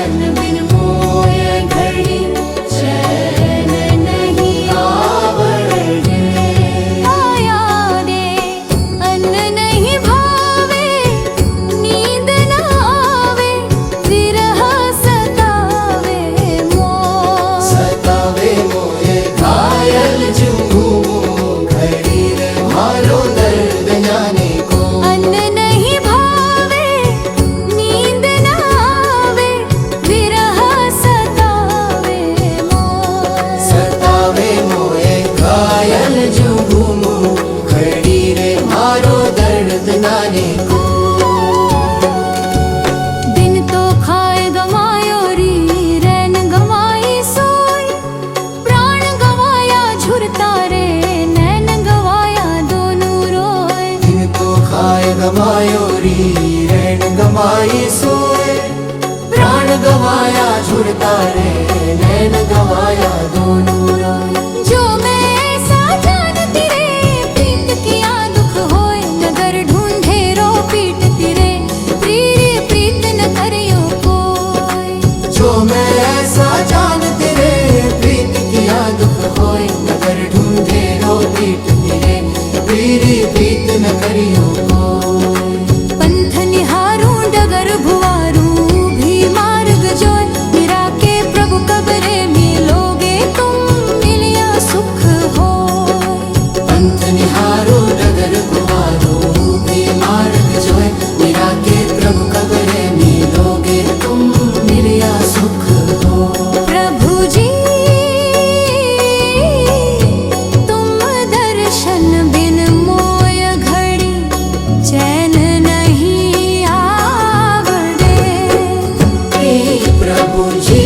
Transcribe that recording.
दर्शन बिन मोय घड़ी चैन नहीं आवड़े। माया दे अन्न नहीं भावे, नींद न आवे, विरह सतावे मोय। सतावे मोय घायल जुगूं घड़ी रे मारो दर्द जाने को। अन्न नहीं भावे, नींद न आवे, विरह सतावे मोय। सतावे मोय घायल जुगूं घड़ी रे मारो दर्द जाने को। दिन तो खाए गवायो री, रैन गवाई सोई, प्राण गवाया झुरता रे, नैन गवाया दोनों रोए। दिन तो खाए गवायो री, रैन गवाई सोए, प्राण गवाया झुरता रे, नैन गवाया दोनों रोए। जो मैं ऐसा जानती रे, प्रीत किया दुख होए, नगर ढूंढे रो पीटती रे, प्रीत प्रीत न करियो कोई। जो मैं ऐसा जानती रे, प्रीत किया दुख होए, नगर ढूंढे रो पीट रे, प्रीति प्रीत न करियो कोई। पंथ निहारूं डगर भुआरूं भी मार्ग जोय, मेरा के प्रभु कबरे मिलोगे तुम, मिलिया सुख होय। पंथ निहारो डगर गुहारो भी मार्ग जोय, मेरा के प्रभु कबरे मिलोगे तुम, मिलिया सुख हो। प्रभु जी तुम दर्शन बिन मोय घड़ी चैन नहीं आवड़े। हे प्रभु जी